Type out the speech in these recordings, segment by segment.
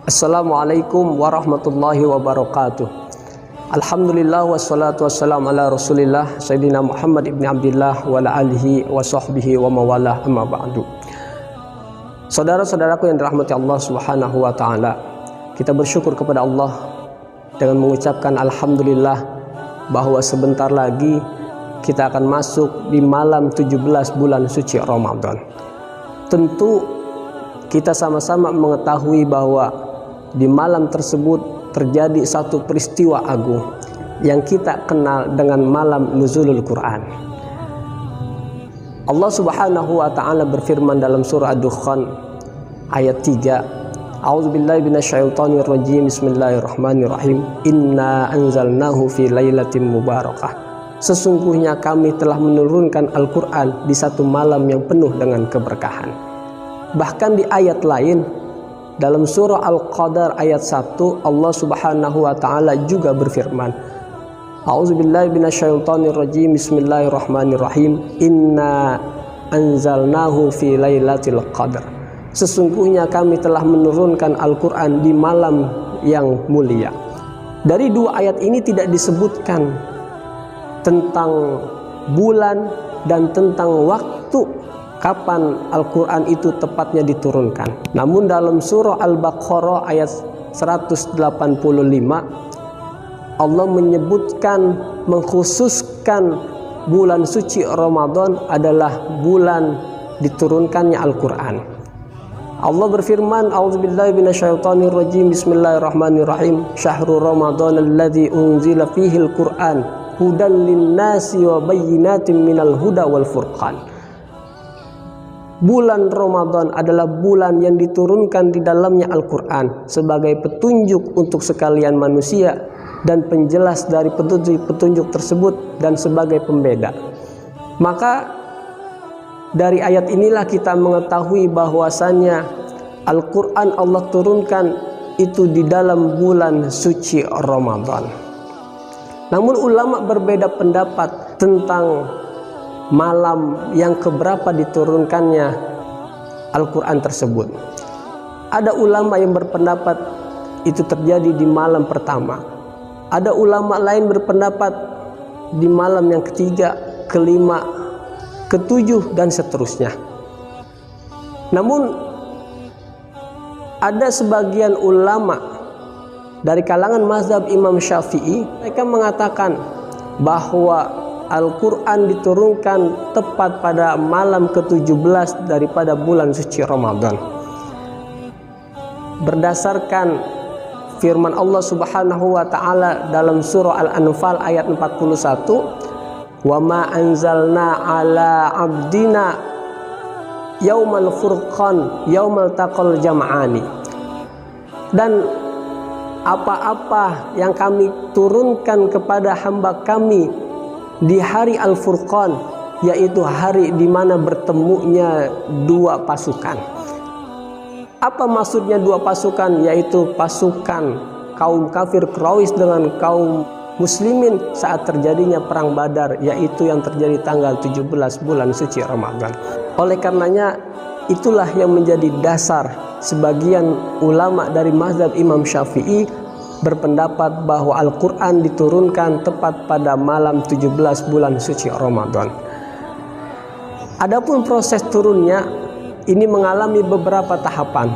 Assalamualaikum warahmatullahi wabarakatuh. Alhamdulillah wassalatu wassalamu ala rasulillah Sayyidina Muhammad ibn Abdillah wa ala alihi wa sahbihi wa mawalah amma ba'du. Saudara-saudaraku yang dirahmati Allah subhanahu wa ta'ala, kita bersyukur kepada Allah dengan mengucapkan Alhamdulillah bahwa sebentar lagi kita akan masuk di malam 17 bulan suci Ramadan. Tentu kita sama-sama mengetahui bahwa di malam tersebut terjadi satu peristiwa agung yang kita kenal dengan malam nuzulul Quran. Allah subhanahu wa ta'ala berfirman dalam surah Ad-Dukhan ayat 3, A'udzubillahi minasyaitonirrajim, Bismillahirrahmanirrahim, Inna anzalnahu fi lailatin mubarakah. Sesungguhnya kami telah menurunkan Al-Quran di satu malam yang penuh dengan keberkahan. Bahkan di ayat lain dalam surah Al-Qadar ayat 1, Allah subhanahu wa ta'ala juga berfirman, A'udzubillahi minasyaitonirrajim, Bismillahirrahmanirrahim, Inna anzalnahu fi lailatul qadar. Sesungguhnya kami telah menurunkan Al-Quran di malam yang mulia. Dari dua ayat ini tidak disebutkan tentang bulan dan tentang waktu kapan Al-Quran itu tepatnya diturunkan. Namun dalam surah Al-Baqarah ayat 185 Allah menyebutkan, mengkhususkan bulan suci Ramadan adalah bulan diturunkannya Al-Quran. Allah berfirman, A'udzubillahi minasyaitonirrajim, Bismillahirrahmanirrahim, Syahrul Ramadan alladzi unzila fihi Al-Quran hudan linnasi wa bayyinatin minal huda wal furqan. Bulan Ramadan adalah bulan yang diturunkan di dalamnya Al-Quran sebagai petunjuk untuk sekalian manusia dan penjelas dari petunjuk tersebut dan sebagai pembeda. Maka dari ayat inilah kita mengetahui bahwasannya Al-Quran Allah turunkan itu di dalam bulan suci Ramadan. Namun ulama berbeda pendapat tentang malam yang keberapa diturunkannya Al-Quran tersebut. Ada ulama yang berpendapat itu terjadi di malam pertama. Ada ulama lain berpendapat di malam yang ketiga, kelima, ketujuh, dan seterusnya. Namun ada sebagian ulama dari kalangan mazhab Imam Syafi'i, mereka mengatakan bahwa Al-Quran diturunkan tepat pada malam ke-17 daripada bulan suci Ramadan. Berdasarkan firman Allah subhanahu wa ta'ala dalam surah Al-Anfal ayat 41, wa ma anzalna ala abdina yaumal furqan yaumal taqal jam'ani. Dan apa-apa yang kami turunkan kepada hamba kami di hari Al-Furqan, yaitu hari di mana bertemunya dua pasukan. Apa maksudnya dua pasukan? Yaitu pasukan kaum kafir Quraisy dengan kaum muslimin saat terjadinya perang Badar, yaitu yang terjadi tanggal 17 bulan suci Ramadan. Oleh karenanya itulah yang menjadi dasar sebagian ulama dari mazhab Imam Syafi'i berpendapat bahwa Al-Quran diturunkan tepat pada malam 17 bulan suci Ramadan. Adapun proses turunnya ini mengalami beberapa tahapan.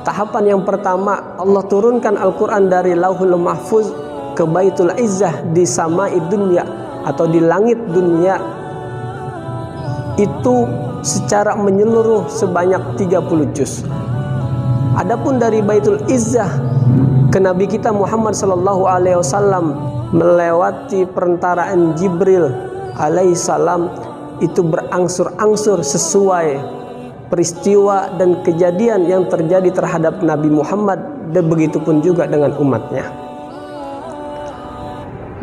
Tahapan yang pertama, Allah turunkan Al-Quran dari Lauhul Mahfuz ke Baitul Izzah di Samai Dunya atau di langit dunia, itu secara menyeluruh sebanyak 30 juz. Adapun dari Baitul Izzah ke Nabi kita Muhammad sallallahu alaihi wasallam melewati perentaraan Jibril alaihissalam, itu berangsur-angsur sesuai peristiwa dan kejadian yang terjadi terhadap Nabi Muhammad, dan begitu pun juga dengan umatnya.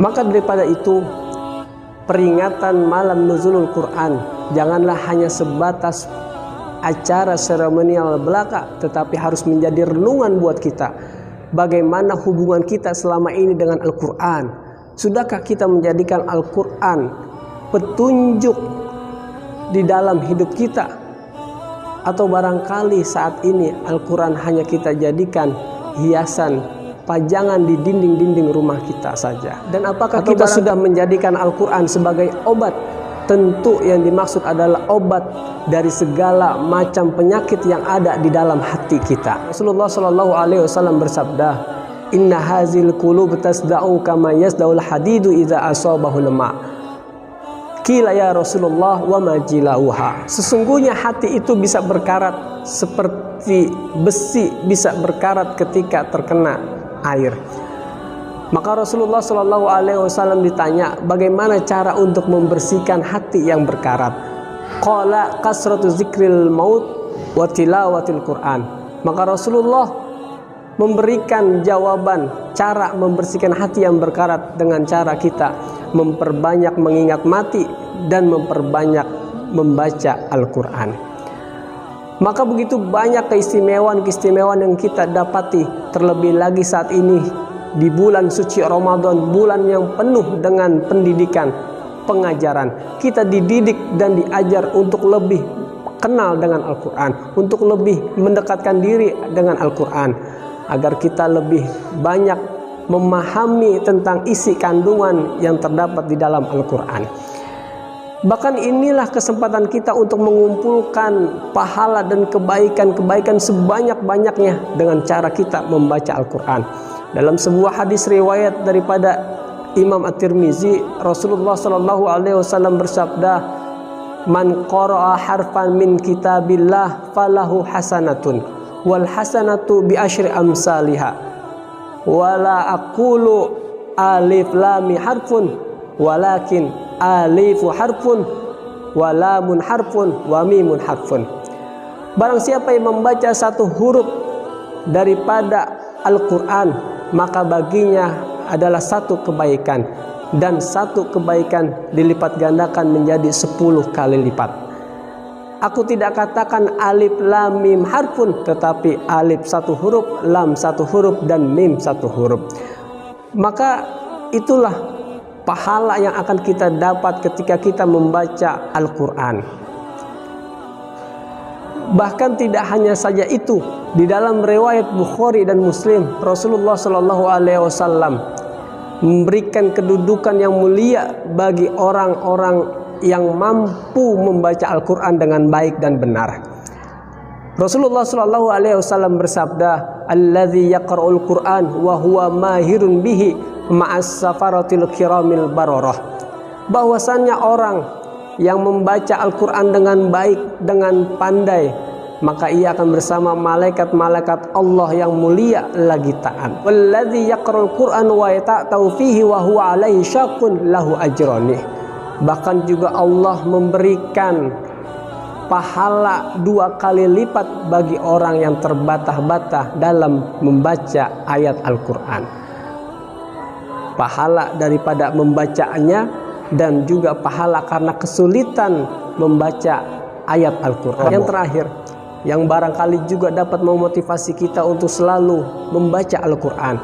Maka daripada itu, peringatan malam nuzulul Quran janganlah hanya sebatas acara seremonial belaka, tetapi harus menjadi renungan buat kita. Bagaimana hubungan kita selama ini dengan Al-Quran? Sudahkah kita menjadikan Al-Quran petunjuk di dalam hidup kita? Atau barangkali saat ini Al-Quran hanya kita jadikan hiasan, pajangan di dinding-dinding rumah kita saja. Dan apakah kita sudah menjadikan Al-Quran sebagai obat? Tentu yang dimaksud adalah obat dari segala macam penyakit yang ada di dalam hati kita. Rasulullah SAW bersabda, "Inna hazil qulub tasda'u kama yasda'ul hadidu idza asabahu lama." Qila ya Rasulullah wa ma jilauha. Sesungguhnya hati itu bisa berkarat seperti besi bisa berkarat ketika terkena air. Maka Rasulullah SAW ditanya, bagaimana cara untuk membersihkan hati yang berkarat? Qala kasratu zikril maut wa tilawatil Quran. Maka Rasulullah memberikan jawaban cara membersihkan hati yang berkarat dengan cara kita memperbanyak mengingat mati dan memperbanyak membaca Al-Quran. Maka begitu banyak keistimewaan yang kita dapati, terlebih lagi saat ini di bulan suci Ramadan, bulan yang penuh dengan pendidikan, pengajaran. Kita dididik dan diajar untuk lebih kenal dengan Al-Quran, untuk lebih mendekatkan diri dengan Al-Quran, agar kita lebih banyak memahami tentang isi kandungan yang terdapat di dalam Al-Quran. Bahkan inilah kesempatan kita untuk mengumpulkan pahala dan kebaikan-kebaikan sebanyak-banyaknya dengan cara kita membaca Al-Quran. Dalam sebuah hadis riwayat daripada Imam At-Tirmizi, Rasulullah SAW bersabda, "Man qara'a harfan min kitabillah falahu hasanatun, wal hasanatu bi asyri amsalihha. Wala aqulu alif lam harfun, walakin alifu harfun, wa lamun harfun, wa mimun harfun." Barang siapa yang membaca satu huruf daripada Al-Quran, maka baginya adalah satu kebaikan, dan satu kebaikan dilipat gandakan menjadi 10 kali lipat. Aku tidak katakan alif lam mim harfun, tetapi alif satu huruf, lam satu huruf, dan mim satu huruf. Maka itulah pahala yang akan kita dapat ketika kita membaca Al-Quran. Bahkan tidak hanya saja itu, di dalam riwayat Bukhari dan Muslim, Rasulullah SAW memberikan kedudukan yang mulia bagi orang-orang yang mampu membaca Al-Quran dengan baik dan benar. Rasulullah SAW bersabda, "Alladzi yaqra'ul Qur'an wa huwa mahirun bihi ma'as safaratil kiramil bararah." Bahwasannya orang yang membaca Al-Quran dengan baik, dengan pandai, maka ia akan bersama malaikat-malaikat Allah yang mulia lagi taat. "Walladzi yaqra'ul Qur'an wa yata'u fihi wa huwa 'alaihi syaqqun lahu ajrani." Bahkan juga Allah memberikan pahala 2 kali lipat bagi orang yang terbata-bata dalam membaca ayat Al-Quran. Pahala daripada membacanya, dan juga pahala karena kesulitan membaca ayat Al-Quran. Yang terakhir, yang barangkali juga dapat memotivasi kita untuk selalu membaca Al-Quran,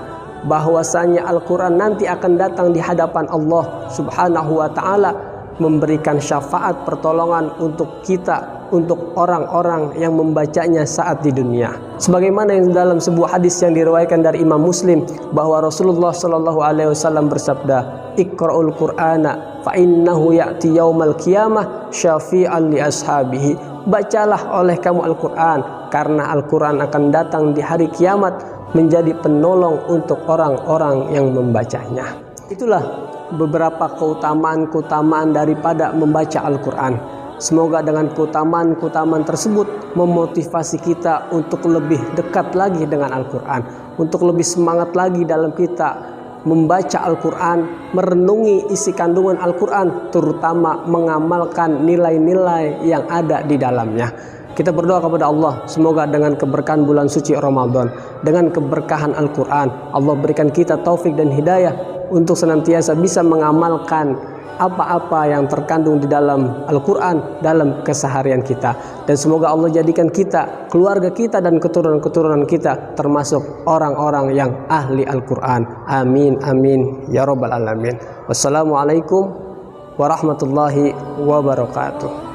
bahwasanya Al-Quran nanti akan datang di hadapan Allah Subhanahu wa Ta'ala, memberikan syafaat pertolongan untuk kita, untuk orang-orang yang membacanya saat di dunia. Sebagaimana yang dalam sebuah hadis yang diriwayatkan dari Imam Muslim, bahwa Rasulullah SAW bersabda, "Iqra'ul Qur'ana fa innahu ya'ti yaumal qiyamah syafi'an li ashabihi." Bacalah oleh kamu Al-Quran, karena Al-Quran akan datang di hari kiamat menjadi penolong untuk orang-orang yang membacanya. Itulah beberapa keutamaan-keutamaan daripada membaca Al-Quran. Semoga dengan keutamaan-keutamaan tersebut memotivasi kita untuk lebih dekat lagi dengan Al-Quran, untuk lebih semangat lagi dalam kita membaca Al-Quran, merenungi isi kandungan Al-Quran, terutama mengamalkan nilai-nilai yang ada di dalamnya. Kita berdoa kepada Allah, semoga dengan keberkahan bulan suci Ramadan, dengan keberkahan Al-Quran, Allah berikan kita taufik dan hidayah untuk senantiasa bisa mengamalkan apa-apa yang terkandung di dalam Al-Quran dalam keseharian kita. Dan semoga Allah jadikan kita, keluarga kita, dan keturunan-keturunan kita termasuk orang-orang yang ahli Al-Quran. Amin, amin, ya Rabbal Alamin. Wassalamualaikum warahmatullahi wabarakatuh.